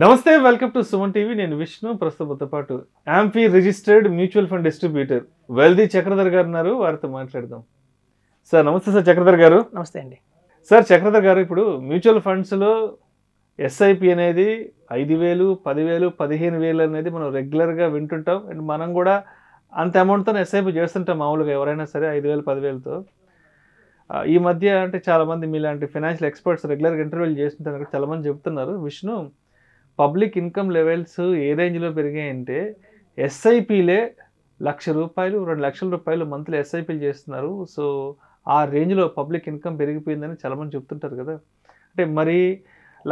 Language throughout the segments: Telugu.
నమస్తే, వెల్కమ్ టు సుమన్ టీవీ. నేను విష్ణు. ప్రస్తుతంతో పాటు amphi registered mutual fund distributor wealthy Chakradhar గారు ఉన్నారు. వారితో మాట్లాడదాం. సార్ నమస్తే. సార్ చక్రధర్ గారు నమస్తే అండి. సార్ చక్రధర్ గారు, ఇప్పుడు మ్యూచువల్ ఫండ్స్లో ఎస్ఐపి అనేది 5,000, 10,000, 15,000 అనేది మనం రెగ్యులర్గా వింటుంటాం. అండ్ మనం కూడా అంత అమౌంట్తో ఎస్ఐపి చేస్తుంటాం మామూలుగా, ఎవరైనా సరే 5,000, 10,000తో. ఈ మధ్య అంటే చాలామంది మీలాంటి ఫైనాన్షియల్ ఎక్స్పర్ట్స్ రెగ్యులర్గా ఇంటర్వ్యూలు చేస్తుంటారు. చాలామంది చెప్తున్నారు, విష్ణు పబ్లిక్ ఇన్కమ్ లెవెల్స్ ఏ రేంజ్లో పెరిగాయంటే ఎస్ఐపీలే ₹1,00,000, ₹2,00,000 మంత్లీ ఎస్ఐపీలు చేస్తున్నారు. సో ఆ రేంజ్లో పబ్లిక్ ఇన్కమ్ పెరిగిపోయిందని చాలామంది చెప్తుంటారు కదా. అంటే మరి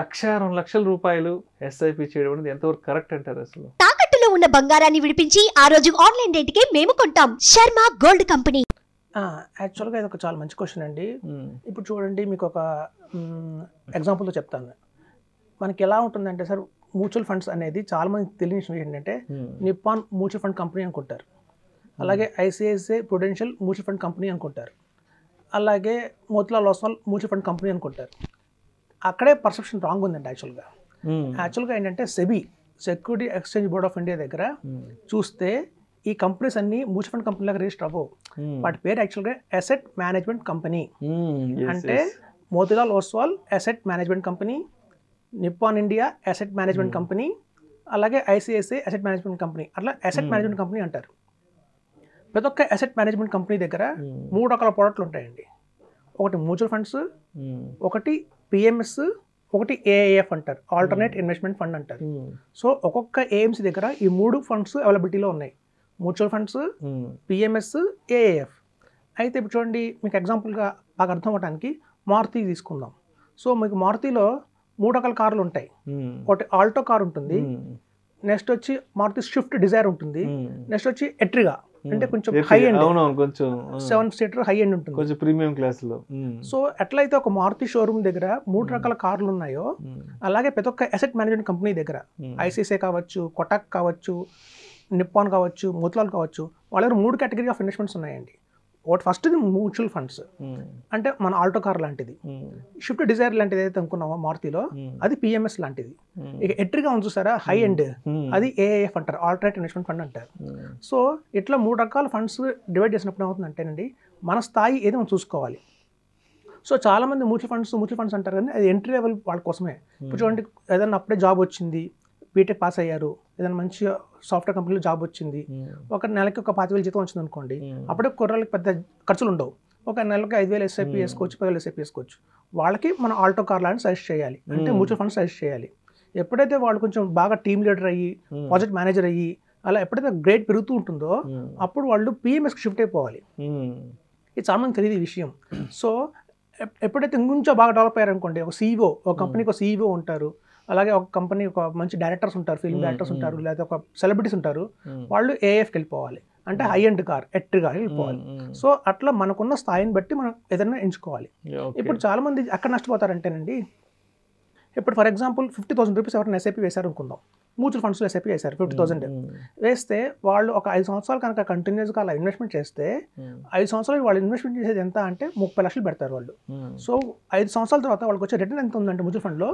₹1,00,000, ₹2,00,000 ఎస్ఐపి చేయడం అనేది ఎంతవరకు కరెక్ట్ అంటారు? అసలు తాకట్టులో ఉన్న బంగారాన్ని విడిపించి ఆ రోజు ఆన్లైన్ రేటుకే మేము కొంటాం. Sharma gold company. యాక్చువల్గా ఇది ఒక చాలా మంచి క్వశ్చన్ అండి. ఇప్పుడు చూడండి, మీకు ఒక ఎగ్జాంపుల్తో చెప్తాను. మనకి ఎలా ఉంటుందంటే సార్, మ్యూచువల్ ఫండ్స్ అనేది చాలా మంది తెలియని విషయం ఏంటంటే నిప్పాన్ మ్యూచువల్ ఫండ్ కంపెనీ అనుకుంటారు, అలాగే ICICI Prudential mutual fund company అనుకుంటారు, అలాగే Motilal Oswal mutual fund company అనుకుంటారు. అక్కడే పర్సెప్షన్ రాంగ్ ఉందండి. యాక్చువల్గా ఏంటంటే SEBI, security exchange board of India దగ్గర చూస్తే ఈ కంపెనీస్ అన్ని మ్యూచువల్ ఫండ్ కంపెనీలకు రిజిస్టర్ అవ్వవు. వాటి పేరు యాక్చువల్గా అసెట్ మేనేజ్మెంట్ కంపెనీ. అంటే Motilal Oswal asset management company, Nippon India asset management company, అలాగే ఐసిఐసిఐ అసెట్ మేనేజ్మెంట్ కంపెనీ, అట్లా అసెట్ మేనేజ్మెంట్ కంపెనీ అంటారు. ప్రతి ఒక్క అసెట్ మేనేజ్మెంట్ కంపెనీ దగ్గర 3 రకాల ప్రోడక్ట్లు ఉంటాయండి. ఒకటి మ్యూచువల్ ఫండ్స్, ఒకటి పిఎంఎస్, ఒకటి ఏఐఎఫ్ అంటారు, ఆల్టర్నేట్ ఇన్వెస్ట్మెంట్ ఫండ్ అంటారు. సో ఒక్కొక్క ఏఎంసీ దగ్గర ఈ 3 ఫండ్స్ అవైలబిలిటీలో ఉన్నాయి, మ్యూచువల్ ఫండ్స్, పిఎంఎస్, ఏఐఎఫ్. అయితే ఇప్పుడు చూడండి, మీకు ఎగ్జాంపుల్గా బాగా అర్థం అవ్వడానికి మారుతి తీసుకుందాం. సో మీకు మారుతిలో 3 రకాల కార్లు ఉంటాయి. ఒకటి ఆల్టో కార్ ఉంటుంది, నెక్స్ట్ వచ్చి మారుతి స్విఫ్ట్ డిజైర్ ఉంటుంది, నెక్స్ట్ వచ్చి ఎట్రిగా, అంటే కొంచెం హై ఎండ్, కొంచెం 7 సీటర్ హై ఎండ్ ఉంటుంది, కొంచెం ప్రీమియం క్లాస్ లో. సో ఎట్లయితే ఒక మారుతి షోరూమ్ దగ్గర 3 రకాల కార్లు ఉన్నాయో, అలాగే ప్రతి ఒక్క అసెట్ మేనేజ్మెంట్ కంపెనీ దగ్గర ఐసిఐసిఐ కావచ్చు, కొటాక్ కావచ్చు, నిప్పాన్ కావచ్చు, మోతిలాల్ కావచ్చు, వాళ్ళ దగ్గర 3 కేటగిరీ ఆఫ్ ఇన్వెస్ట్మెంట్స్ ఉన్నాయండి. ఒకటి ఫస్ట్ మ్యూచువల్ ఫండ్స్, అంటే మన ఆల్టో కార్ లాంటిది. షిఫ్ట్ డిజైర్ లాంటిది ఏదైతే అనుకున్నామో మారుతిలో, అది పిఎంఎస్ లాంటిది. ఇక ఎట్రిగా ఉంది చూసారా, హై ఎండ్, అది ఏఐఎఫ్ అంటారు, ఆల్టర్నేట్ ఇన్వెస్ట్మెంట్ ఫండ్ అంటారు. సో ఇట్లా 3 రకాల ఫండ్స్ డివైడ్ చేసినప్పుడు ఏమవుతుందంటేనండి, మన స్థాయి ఏది మనం చూసుకోవాలి. సో చాలామంది మ్యూచువల్ ఫండ్స్ అంటారు, కానీ అది ఎంట్రీ లెవెల్ వాళ్ళ కోసమే. ఇప్పుడు చూడండి, ఏదైనా అప్పుడే జాబ్ వచ్చింది, బీటెక్ పాస్ అయ్యారు, ఏదైనా మంచి సాఫ్ట్వేర్ కంపెనీలో జాబ్ వచ్చింది, ఒక నెలకి ఒక 5,000 జీతం వచ్చింది అనుకోండి, అప్పుడే కుర్రాళ్ళకి పెద్ద ఖర్చులు ఉండవు, ఒక నెలకి 5,000 ఎస్ఐపి వేసుకోవచ్చు, 10,000 ఎస్ఐపి వేసుకోవచ్చు. వాళ్ళకి మనం ఆల్టో కార్ లాంటి సజెస్ట్ చేయాలి, అంటే మ్యూచువల్ ఫండ్స్ సజెస్ట్ చేయాలి. ఎప్పుడైతే వాళ్ళు కొంచెం బాగా టీమ్ లీడర్ అయ్యి, ప్రాజెక్ట్ మేనేజర్ అయ్యి, అలా ఎప్పుడైతే గ్రేడ్ పెరుగుతూ ఉంటుందో అప్పుడు వాళ్ళు పిఎంఎస్కి షిఫ్ట్ అయిపోవాలి. ఇది చాలా మంది తెలియదు ఈ విషయం. సో ఎప్పుడైతే ఇంకొంచెం బాగా డెవలప్ అయ్యారనుకోండి, ఒక సీఈఓ, ఒక కంపెనీకి ఒక సీఈఓ ఉంటారు, అలాగే ఒక కంపెనీ ఒక మంచి డైరెక్టర్స్ ఉంటారు, ఫిల్మ్ డైరెక్టర్స్ ఉంటారు, లేదా ఒక సెలబ్రిటీస్ ఉంటారు, వాళ్ళు ఏఎఫ్కి వెళ్ళిపోవాలి, అంటే హై ఎండ్ కార్ ఎట్రిగా వెళ్ళిపోవాలి. సో అట్లా మనకున్న స్థాయిని బట్టి మనం ఏదైనా ఎంచుకోవాలి. ఇప్పుడు చాలా మంది అక్కడ నష్టపోతారంటేనండి, ఇప్పుడు ఫర్ ఎగ్జాంపుల్ ₹50,000 ఎవరైనా ఎస్ఐపి వేశారు అనుకుందాం, మ్యూచువల్ ఫండ్స్లో ఎస్ఐపి వేశారు 50,000 వేస్తే, వాళ్ళు ఒక 5 సంవత్సరాలు కనుక కంటిన్యూస్గా అలా ఇన్వెస్ట్మెంట్ చేస్తే, 5 సంవత్సరాలు వాళ్ళు ఇన్వెస్ట్మెంట్ చేసేది ఎంత అంటే 30 లక్షలు పెడతారు వాళ్ళు. సో 5 సంవత్సరాల తర్వాత వాళ్ళకి వచ్చే రిటర్న్ ఎంత ఉందంటే మ్యూచువల్ ఫండ్లో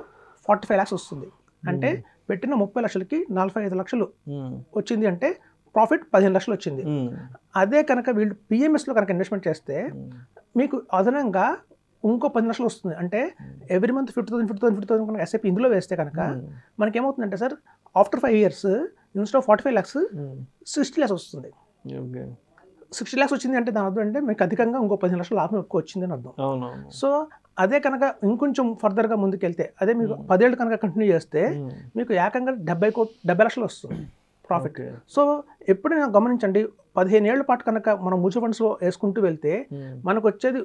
45 lakhs వస్తుంది. అంటే పెట్టిన 30 లక్షలకి 45 లక్షలు వచ్చింది, అంటే ప్రాఫిట్ 15 లక్షలు వచ్చింది. అదే కనుక వీళ్ళు పిఎంఎస్లో కనుక ఇన్వెస్ట్మెంట్ చేస్తే మీకు అదనంగా ఇంకో 10 లక్షలు వస్తుంది. అంటే ఎవ్రీ మంత్ 50,000 కనుక ఎస్ఐపి ఇందులో వేస్తే కనుక మనకేమవుతుందంటే sir, after 5 years instead of 45 lakhs 60 lakhs వస్తుంది. 60 lakhs వచ్చింది అంటే దాని అర్థం అంటే మీకు అధికంగా ఇంకో 15 లక్షల లాభం ఎక్కువ వచ్చింది అని అర్థం. సో అదే కనుక ఇంకొంచెం ఫర్దర్గా ముందుకెళ్తే, అదే మీకు 10 ఏళ్ళు కనుక కంటిన్యూ చేస్తే మీకు ఏకంగా 70 లక్షలు వస్తుంది ప్రాఫిట్. సో ఎప్పుడైనా గమనించండి, 15 ఏళ్ల పాటు కనుక మనం మ్యూచువల్ ఫండ్స్లో వేసుకుంటూ వెళ్తే మనకు వచ్చేది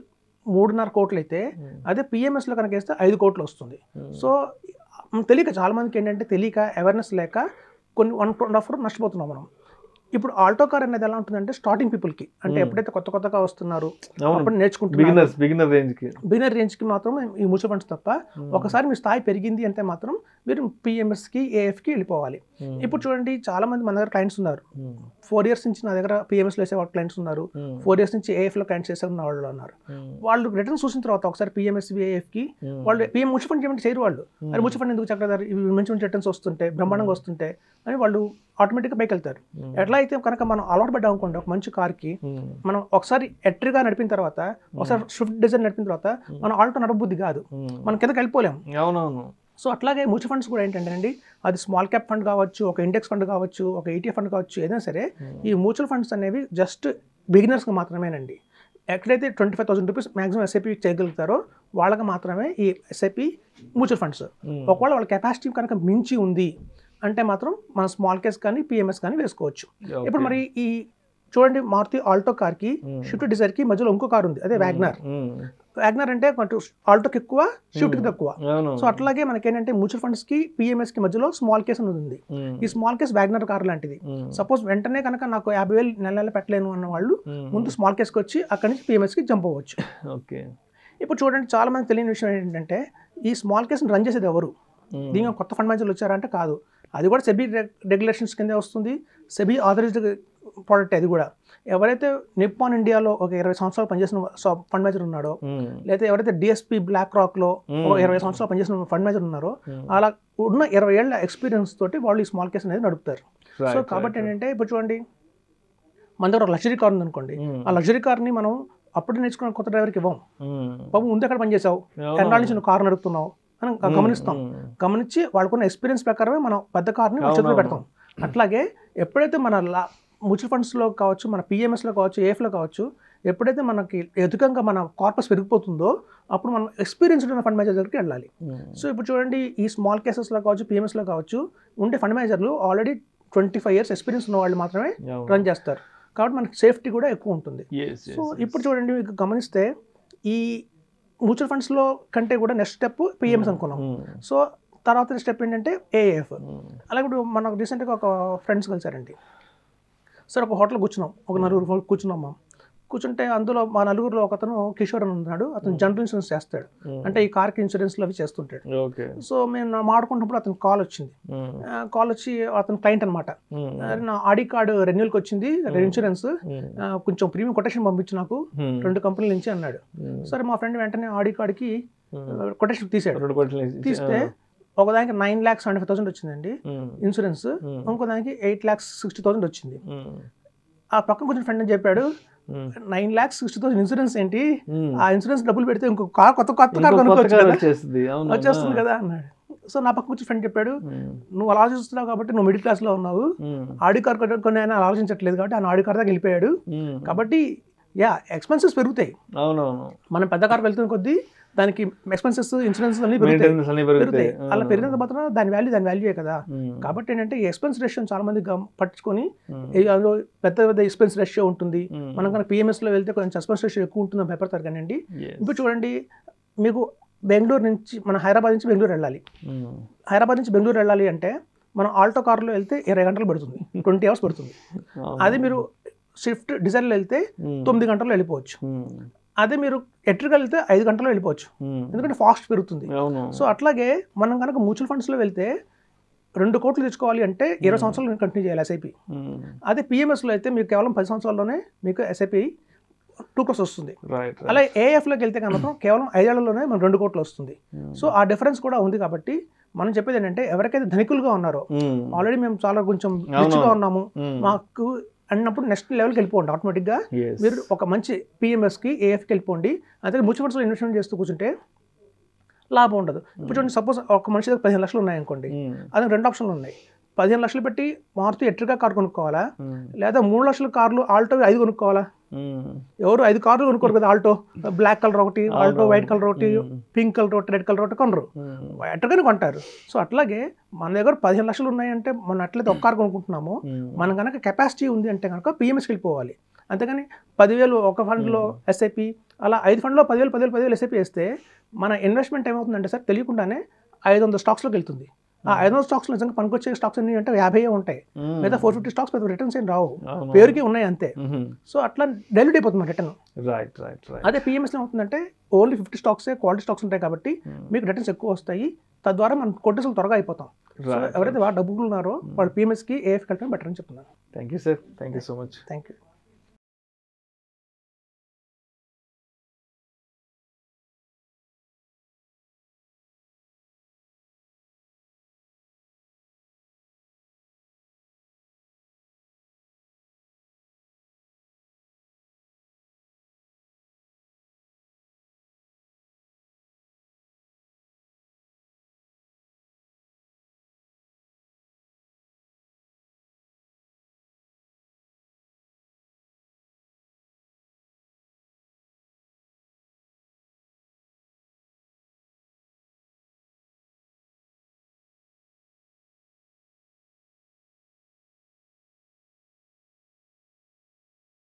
3.5 కోట్లు అయితే, అదే పిఎంఎస్లో కనుక వేస్తే 5 కోట్లు వస్తుంది. సో తెలియక, చాలా మందికి ఏంటంటే తెలియక, అవేర్నెస్ లేక కొన్ని 1.5 crore నష్టపోతున్నాం మనం. ఇప్పుడు ఆల్టో కార్ అనేది ఎలా ఉంటుందంటే స్టార్టింగ్ పీపుల్కి, అంటే ఎప్పుడైతే కొత్తగా వస్తున్నారు అప్పుడు నేర్చుకుంటున్నారు, బిగినర్ రేంజ్కి మాత్రం ఈ మ్యూచువల్ ఫండ్స్ తప్ప. ఒకసారి మీ స్థాయి పెరిగింది అంటే మాత్రం మీరు పిఎంఎస్కి ఏఎఫ్కి వెళ్ళిపోవాలి. ఇప్పుడు చూడండి చాలా మంది మన దగ్గర క్లయింట్స్ ఉన్నారు, 4 years నుంచి నా దగ్గర పిఎంఎస్లో వేసే వాళ్ళు క్లయింట్స్ ఉన్నారు, 4 years నుంచి ఏఎఫ్లో క్లయింట్స్ చేసే వాళ్ళు ఉన్నారు. వాళ్ళు రిటర్న్ చూసిన తర్వాత ఒకసారి పిఎంఎస్ ఏఎఫ్కి వాళ్ళు పిఎం మ్యూచువల్ ఫండ్ చేయమంటే చేయరు వాళ్ళు. అది మ్యూచువల్ ఫండ్ ఎందుకు చక్కగా ఇవి మంచి మంచి రిటర్న్స్ వస్తుంటే బ్రహ్మాండంగా వస్తుంటే అని వాళ్ళు ఆటోమేటిక్గా పైకి వెళ్తారు. ఎట్లా అయితే కనుక మనం అలవాటు పడ్డాం అనుకోండి ఒక మంచి కార్కి, మనం ఒకసారి ఎట్రిగా నడిపిన తర్వాత, ఒకసారి స్విఫ్ట్ డిజైర్ నడిపిన తర్వాత మనం ఆల్టో నడబుద్ధి కాదు, మనం కిందకి వెళ్ళిపోలేము. అవునవును. సో అట్లాగే మ్యూచువల్ ఫండ్స్ కూడా ఏంటంటే అండి, అది స్మాల్ క్యాప్ ఫండ్ కావచ్చు, ఒక ఇండెక్స్ ఫండ్ కావచ్చు, ఒక ETF ఫండ్ కావచ్చు, ఏదైనా సరే ఈ మ్యూచువల్ ఫండ్స్ అనేవి జస్ట్ బిగినర్స్కి మాత్రమేనండి. ఎక్కడైతే 25,000 రూపీస్ మ్యాక్సిమం ఎస్ఐపి చేయగలుగుతారో వాళ్ళకి మాత్రమే ఈ ఎస్ఐపి మ్యూచువల్ ఫండ్స్. ఒకవేళ వాళ్ళ కెపాసిటీ కనుక మించి ఉంది అంటే మాత్రం మన స్మాల్ కేస్ కానీ పిఎంఎస్ కానీ వేసుకోవచ్చు. ఇప్పుడు మరి ఈ చూడండి మారుతి ఆల్టో కార్కి షిఫ్ట్ డిజైర్కి మధ్యలో ఇంకో కార్ ఉంది, అదే వ్యాగ్నర్. వ్యాగ్నర్ అంటే ఆల్టోకి ఎక్కువ, షిఫ్ట్కి తక్కువ. సో అట్లాగే మనకేంటంటే మ్యూచువల్ ఫండ్స్కి పిఎంఎస్కి మధ్యలో స్మాల్ కేస్ అనేది ఉంది. ఈ స్మాల్ కేస్ వ్యాగ్నర్ కార్ లాంటిది. సపోజ్ వెంటనే కనుక నాకు 50,000 నెల పెట్టలేను అన్న వాళ్ళు ముందు స్మాల్ కేస్కి వచ్చి అక్కడి నుంచి పిఎంఎస్కి జంప్ అవ్వచ్చు. ఓకే. ఇప్పుడు చూడంండి చాలా మంది తెలియని విషయం ఏంటంటే ఈ స్మాల్ కేస్ని రన్ చేసేది ఎవరు? దీనికి కొత్త ఫండ్ మేనేజర్లు వచ్చారంటే కాదు, అది కూడా సెబీ రెగ్యులేషన్స్ కిందే వస్తుంది, సెబీ ఆథరైజ్డ్ ప్రోడక్ట్. అది కూడా ఎవరైతే నిప్పాన్ ఇండియాలో ఒక 20 సంవత్సరాలు పనిచేసిన ఫండ్ మేనేజర్ ఉన్నాడో, లేదా ఎవరైతే డిఎస్పీ బ్లాక్ రాక్లో ఒక 20 సంవత్సరాలు పనిచేసిన ఫండ్ మేనేజర్ ఉన్నారో, అలా ఉన్న 20 ఏళ్ల ఎక్స్పీరియన్స్ తోటి వాళ్ళు ఈ స్మాల్ కేస్ అనేది నడుపుతారు. సో కాబట్టి ఏంటంటే ఇప్పుడు చూడండి మన దగ్గర లగ్జరీ కార్ ఉంది అనుకోండి, ఆ లగ్జరీ కార్ని మనం అప్పుడు నేర్చుకున్న కొత్త డ్రైవర్కి ఇవ్వం. బాబు ముందు ఎక్కడ పనిచేసావు, ఎన్నాళ్ళ నుంచి నువ్వు కారు నడుపుతున్నావు అని గమనిస్తాం. గమనించి వాళ్ళకున్న ఎక్స్పీరియన్స్ ప్రకారమే మనం పెద్ద కార్ని చేతిలో పెడతాం. అట్లాగే ఎప్పుడైతే మన మ్యూచువల్ ఫండ్స్లో కావచ్చు, మన పిఎంఎస్లో కావచ్చు, ఏఎఫ్లో కావచ్చు, ఎప్పుడైతే మనకి అధికంగా మన కార్పస్ పెరిగిపోతుందో అప్పుడు మనం ఎక్స్పీరియన్స్ ఉన్న ఫండ్ మేనేజర్ దగ్గరికి వెళ్ళాలి. సో ఇప్పుడు చూడండి ఈ స్మాల్ కేసెస్లో కావచ్చు, పిఎంఎస్లో కావచ్చు ఉండే ఫండ్ మేనేజర్లు ఆల్రెడీ 25 years ఎక్స్పీరియన్స్ ఉన్న వాళ్ళు మాత్రమే రన్ చేస్తారు. కాబట్టి మనకి సేఫ్టీ కూడా ఎక్కువ ఉంటుంది. సో ఇప్పుడు చూడండి మీకు గమనిస్తే ఈ మ్యూచువల్ ఫండ్స్లో కంటే కూడా నెక్స్ట్ స్టెప్ పిఎంఎస్ అనుకున్నాం. సో తర్వాత స్టెప్ ఏంటంటే ఏఎఫ్. అలాగే ఇప్పుడు మనకు రీసెంట్గా ఒక ఫ్రెండ్స్ కలిసారండి. సార్ ఒక హోటల్ కూర్చున్నాం, ఒక 4 కూర్చున్నాం. కూర్చుంటే అందులో మా నలుగురిలో ఒకతను కిషోర్ అని ఉన్నాడు, అతను జనరల్ ఇన్సూరెన్స్ చేస్తాడు, అంటే ఈ కార్కి ఇన్సూరెన్స్లు అవి చేస్తుంటాడు. సో మేము మాట్లాడుకున్నప్పుడు అతను కాల్ వచ్చింది. కాల్ వచ్చి అతను క్లయింట్ అనమాట, నా ఆడి కార్డు రెన్యూల్కి వచ్చింది ఇన్సూరెన్స్, కొంచెం ప్రీమియం కొటేషన్ పంపించి నాకు 2 కంపెనీల నుంచి అన్నాడు. సరే మా ఫ్రెండ్ వెంటనే ఆడి కార్డుకి కొటేషన్ తీసాడు. తీస్తే ఒకదానికి 9,75,000 వచ్చిందండి ఇన్సూరెన్స్, ఇంకో దానికి 8,60,000 వచ్చింది. ఆ పక్కన కొంచెం ఫ్రెండ్ అని చెప్పాడు, 9,60,000 ఇన్సూరెన్స్ ఏంటి, ఆ ఇన్సూరెన్స్ డబ్బులు పెడితే ఇంకో కార్ కొత్త కార్ వచ్చేస్తుంది కదా అన్నాడు. సో నా పక్క వచ్చి ఫ్రెండ్ చెప్పాడు, నువ్వు అలా ఆలోచిస్తున్నావు కాబట్టి నువ్వు మిడిల్ క్లాస్లో ఉన్నావు, ఆడి కార్ కొన్ని ఆయన ఆలోచించట్లేదు కాబట్టి ఆయన ఆడి కార్ దాకా వెళ్ళిపోయాడు. కాబట్టి ఎక్స్పెన్సెస్ పెరుగుతాయి. అవునవును, మనం పెద్ద కార్ వెళ్తున్న కొద్దీ దానికి ఎక్స్పెన్సెస్ ఇన్సూరెన్స్ అన్ని పెరుగుతాయి. అలా పెరిగినంత మాత్రం దాని వాల్యూయే కదా. కాబట్టి ఏంటంటే ఈ ఎక్స్పెన్స్ రేషియో చాలా మంది పట్టించుకొని అందులో పెద్ద పెద్ద ఎక్స్పెన్స్ రేషియో ఉంటుంది, మనం కనుక పిఎంఎస్లో వెళ్తే కొంచెం ఎక్స్పెన్స్ రేషియో ఎక్కువ ఉంటుందని భయపడతారు. కానీ అండి ఇప్పుడు చూడండి మీకు బెంగళూరు నుంచి మన హైదరాబాద్ నుంచి బెంగళూరు వెళ్ళాలి. హైదరాబాద్ నుంచి బెంగళూరు వెళ్ళాలి అంటే మనం ఆల్టో కార్లో వెళ్తే 20 గంటలు పడుతుంది, 20 hours పడుతుంది. అది మీరు స్విఫ్ట్ డిజైర్లో వెళ్తే 9 గంటల్లో వెళ్ళిపోవచ్చు. అదే మీరు ఎట్రిగా వెళ్తే 5 గంటల్లో వెళ్ళిపోవచ్చు, ఎందుకంటే ఫాస్ట్ పెరుగుతుంది. సో అట్లాగే మనం కనుక మ్యూచువల్ ఫండ్స్లో వెళ్తే 2 కోట్లు తెచ్చుకోవాలి అంటే 20 సంవత్సరాలు కంటిన్యూ చేయాలి ఎస్ఐపి. అదే పిఎంఎస్లో అయితే మీకు కేవలం 10 సంవత్సరాల్లోనే మీకు ఎస్ఐపి 2 crores వస్తుంది. అలా ఏఎఫ్లోకి వెళ్తే కనుక కేవలం 5 ఏళ్లలోనే మనం 2 కోట్లు వస్తుంది. సో ఆ డిఫరెన్స్ కూడా ఉంది. కాబట్టి మనం చెప్పేది ఏంటంటే ఎవరికైతే ధనికులుగా ఉన్నారో, ఆల్రెడీ మేము చాలా కొంచెం రిచ్గా ఉన్నాము మాకు అన్నప్పుడు నెక్స్ట్ లెవెల్కి వెళ్ళిపోండి. ఆటోమేటిక్గా మీరు ఒక మంచి పిఎంఎస్కి ఏఎఫ్కి వెళ్ళిపోండి. అంతే మ్యూచువల్ ఫండ్స్లో ఇన్వెస్ట్మెంట్ చేస్తూ కూర్చుంటే లాభం ఉండదు. ఇప్పుడు చూడండి, సపోజ్ ఒక మనిషి దగ్గర 15 లక్షలు ఉన్నాయనుకోండి, అది 2 ఆప్షన్లు ఉన్నాయి. 15 లక్షలు పెట్టి మారుతి ఎట్రిగా కార్ కొనుక్కోవాలా, లేదా 3 లక్షల కార్లు ఆల్టో 5 కొనుక్కోవాలా? ఎవరు 5 కార్లు కొనుక్కోరు కదా. ఆల్టో బ్లాక్ కలర్ ఒకటి, ఆల్టో వైట్ కలర్ ఒకటి, పింక్ కలర్ ఒకటి, రెడ్ కలర్ ఒకటి కొనరు, ఎట్రిగానే కొంటారు. సో అట్లాగే మన దగ్గర 15 లక్షలు ఉన్నాయంటే మనం అట్లయితే ఒక కార్ కొనుక్కుంటున్నామో, మనం కనుక కెపాసిటీ ఉంది అంటే కనుక పిఎంఎస్కి వెళ్ళిపోవాలి. అంతేగాని 10,000 ఒక ఫండ్లో ఎస్ఐపి, అలా 5 ఫండ్లో 10,000 ఎస్ఐపి వేస్తే మన ఇన్వెస్ట్మెంట్ ఏమవుతుందంటే సార్ తెలియకుండానే 500 స్టాక్స్లోకి వెళ్తుంది. ఆ 500 స్టాక్స్ నిజంగా పనికొచ్చే స్టాక్స్ అన్ని అంటే 50 ఉంటాయి, లేదా 450 స్టాక్స్ పెద్ద రిటర్న్స్ ఏం రావు, పేరుకి ఉన్నాయి అంతే. సో అట్లా డైల్యూట్ అయిపోతుంది రిటర్న్. Right right right. అదే పిఎంఎస్లో ఏమవుతుందంటే ఓన్లీ 50 స్టాక్సే క్వాలిటీ స్టాక్స్ ఉంటాయి కాబట్టి మీకు రిటర్న్స్ ఎక్కువ వస్తాయి, తద్వారా మనం కొట్టేసులు త్వరగా అయిపోతాం. సో ఎవరైతే డబ్బులు ఉన్నారో వాళ్ళు పిఎంఎస్కి ఏఎఫ్కి వెళ్ళడం బెటర్ అని చెప్తున్నాను. Thank you sir, thank you so much. Thank you.